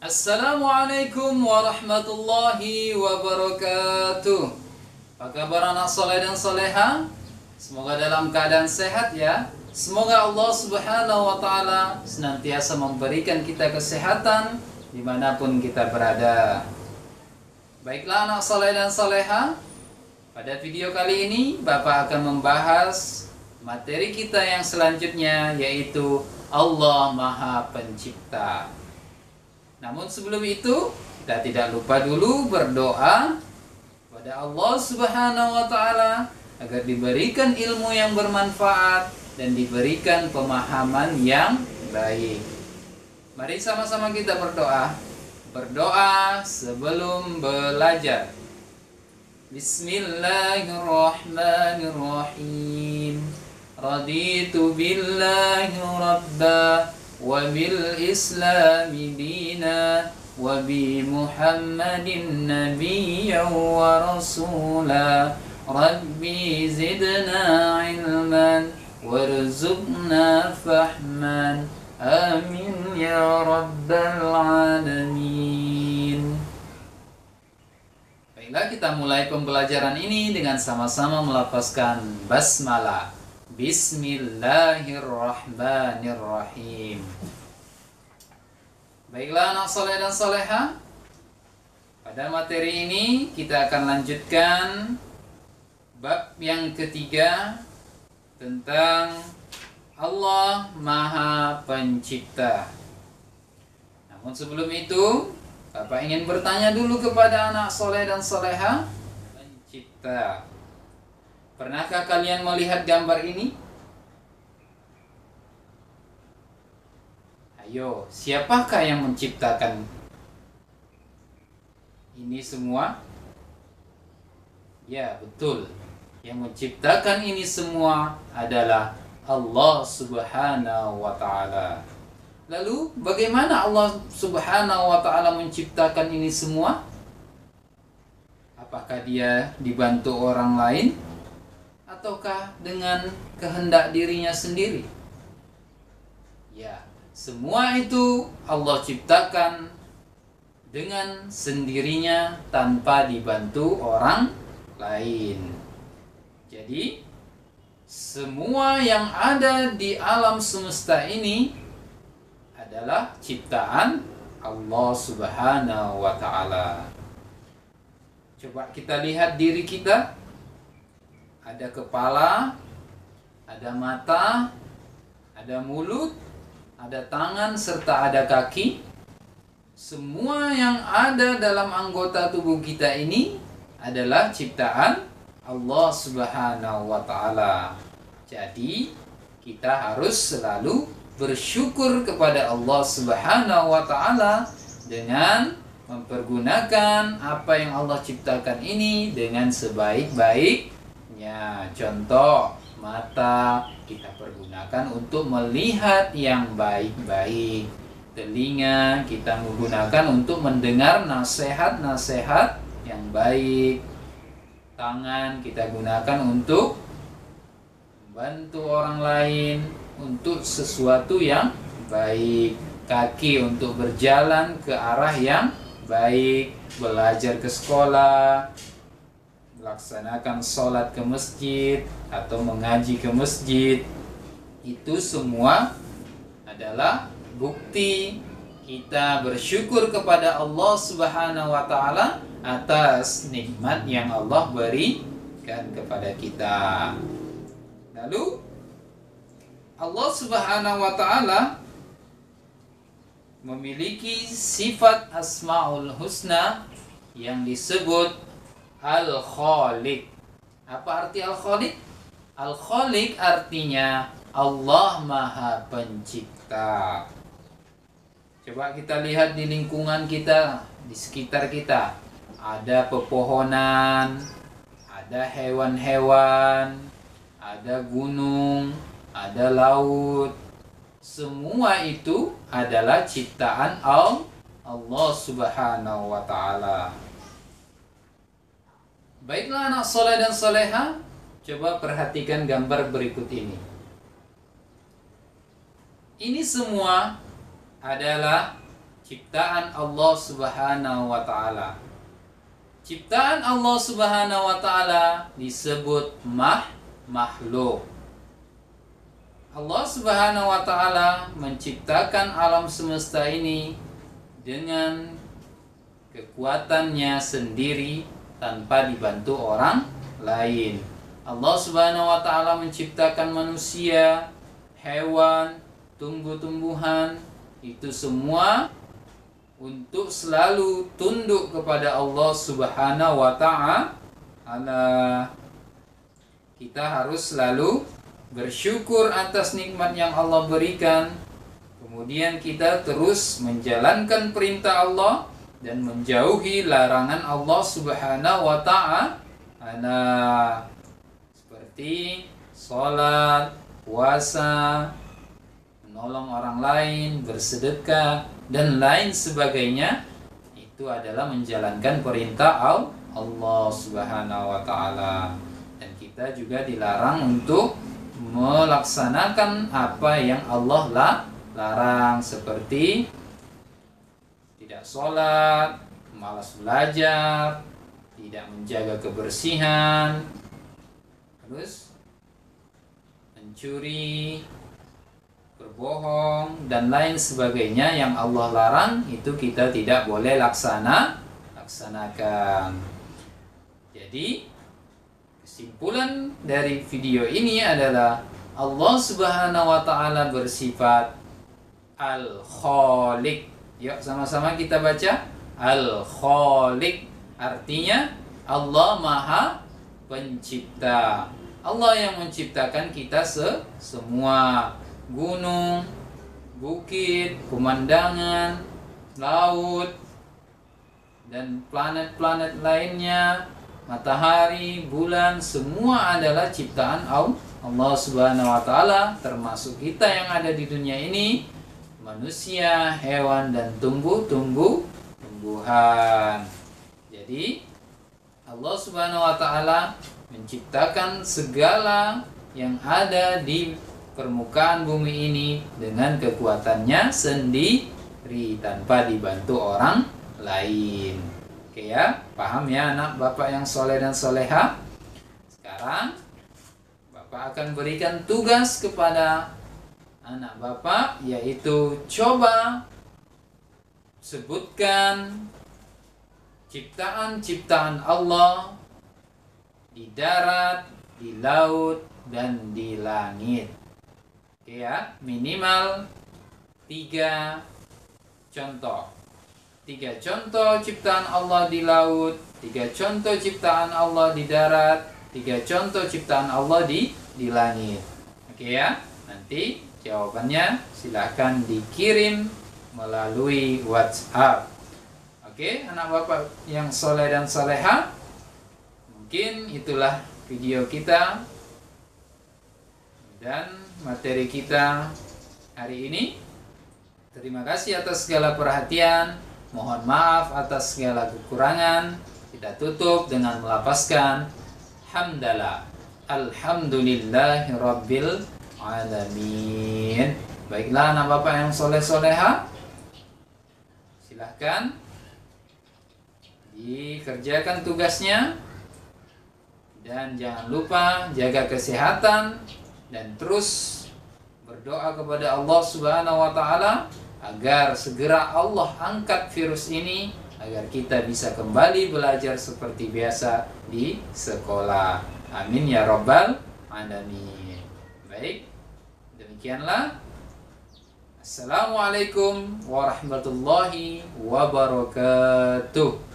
Assalamualaikum warahmatullahi wabarakatuh. Apa kabar anak soleh dan soleha? Semoga dalam keadaan sehat ya. Semoga Allah subhanahu wa ta'ala senantiasa memberikan kita kesehatan dimanapun kita berada. Baiklah anak soleh dan soleha, pada video kali ini Bapak akan membahas materi kita yang selanjutnya, yaitu Allah Maha Pencipta. Namun sebelum itu, kita tidak lupa dulu berdoa kepada Allah Subhanahu wa Ta'ala agar diberikan ilmu yang bermanfaat dan diberikan pemahaman yang baik. Mari sama-sama kita berdoa. Berdoa sebelum belajar. Bismillahirrahmanirrahim. Raditu billahi rabba wa bil islami dina wa bi muhammadin nabiyyan wa rasula rabbi zidna ilman warzuqna fahman amin ya rabbal alamin. Baiklah, kita mulai pembelajaran ini dengan sama-sama melafazkan basmalah. Bismillahirrahmanirrahim. Baiklah anak soleh dan soleha, pada materi ini kita akan lanjutkan bab yang ketiga tentang Allah Maha Pencipta. Namun sebelum itu, Bapak ingin bertanya dulu kepada anak soleh dan soleha. Pencipta, pernahkah kalian melihat gambar ini? Ayo, siapakah yang menciptakan ini semua? Ya, betul. Yang menciptakan ini semua adalah Allah Subhanahu wa Ta'ala. Lalu, bagaimana Allah Subhanahu wa Ta'ala menciptakan ini semua? Apakah dia dibantu orang lain? Ataukah dengan kehendak dirinya sendiri? Ya, semua itu Allah ciptakan dengan sendirinya tanpa dibantu orang lain. Jadi, semua yang ada di alam semesta ini adalah ciptaan Allah Subhanahu wa Ta'ala. Coba kita lihat diri kita. Ada kepala, ada mata, ada mulut, ada tangan, serta ada kaki. Semua yang ada dalam anggota tubuh kita ini adalah ciptaan Allah Subhanahu wa Ta'ala. Jadi, kita harus selalu bersyukur kepada Allah Subhanahu wa Ta'ala dengan mempergunakan apa yang Allah ciptakan ini dengan sebaik-baiknya. Contoh, mata kita pergunakan untuk melihat yang baik-baik. Telinga kita menggunakan untuk mendengar nasihat-nasihat yang baik. Tangan kita gunakan untuk membantu orang lain, untuk sesuatu yang baik. Kaki untuk berjalan ke arah yang baik, belajar ke sekolah, melaksanakan sholat ke masjid atau mengaji ke masjid. Itu semua adalah bukti kita bersyukur kepada Allah Subhanahu wa Ta'ala atas nikmat yang Allah berikan kepada kita. Lalu Allah Subhanahu wa Ta'ala memiliki sifat Asmaul Husna yang disebut Al-Khaliq. Apa arti Al-Khaliq? Al-Khaliq artinya Allah Maha Pencipta. Coba kita lihat di lingkungan kita, di sekitar kita. Ada pepohonan, ada hewan-hewan, ada gunung, ada laut. Semua itu adalah ciptaan Allah Subhanahu wa Ta'ala. Baiklah anak soleh dan soleha, coba perhatikan gambar berikut ini. Ini semua adalah ciptaan Allah Subhanahu wa taala. Ciptaan Allah Subhanahu wa taala disebut makhluk. Allah Subhanahu wa taala menciptakan alam semesta ini dengan kekuatannya sendiri tanpa dibantu orang lain. Allah Subhanahu wa taala menciptakan manusia, hewan, tumbuh-tumbuhan, itu semua untuk selalu tunduk kepada Allah Subhanahu wa taala. Kita harus selalu bersyukur atas nikmat yang Allah berikan. Kemudian kita terus menjalankan perintah Allah dan menjauhi larangan Allah Subhanahu wa taala. Seperti sholat, puasa, menolong orang lain, bersedekah, dan lain sebagainya. Itu adalah menjalankan perintah Allah Subhanahu wa taala. Dan kita juga dilarang untuk melaksanakan apa yang Allah larang, seperti tidak sholat, malas belajar, tidak menjaga kebersihan, terus mencuri, berbohong, dan lain sebagainya yang Allah larang. Itu kita tidak boleh laksanakan. Jadi kesimpulan dari video ini adalah Allah Subhanahu wa taala bersifat Al-Khaliq. Yuk sama-sama kita baca Al-Khaliq. Artinya Allah Maha Pencipta. Allah yang menciptakan kita semua. Gunung, bukit, pemandangan, laut, dan planet-planet lainnya, matahari, bulan, semua adalah ciptaan Allah Subhanahu wa taala, termasuk kita yang ada di dunia ini, manusia, hewan, dan tumbuh-tumbuhan. Jadi Allah Subhanahu wa taala menciptakan segala yang ada di permukaan bumi ini dengan kekuatannya sendiri tanpa dibantu orang lain. Oke ya, paham ya anak bapak yang soleh dan soleha? Sekarang bapak akan berikan tugas kepada anak bapak, yaitu coba sebutkan ciptaan-ciptaan Allah di darat, di laut, dan di langit. Oke ya, minimal 3 contoh. 3 contoh ciptaan Allah di laut, 3 contoh ciptaan Allah di darat, 3 contoh ciptaan Allah di langit. Oke ya, nanti jawabannya silahkan dikirim melalui WhatsApp. Oke, anak bapak yang soleh dan soleha, mungkin itulah video kita dan materi kita hari ini. Terima kasih atas segala perhatian. Mohon maaf atas segala kekurangan. Kita tutup dengan melafazkan hamdalah. Alhamdulillahirabbil alamin. Baiklah anak bapak yang soleh soleha, silahkan dikerjakan tugasnya. Dan jangan lupa jaga kesehatan dan terus berdoa kepada Allah Subhanahu wa taala agar segera Allah angkat virus ini, agar kita bisa kembali belajar seperti biasa di sekolah. Amin ya rabbal alamin. Baik, demikianlah. Assalamualaikum warahmatullahi wabarakatuh.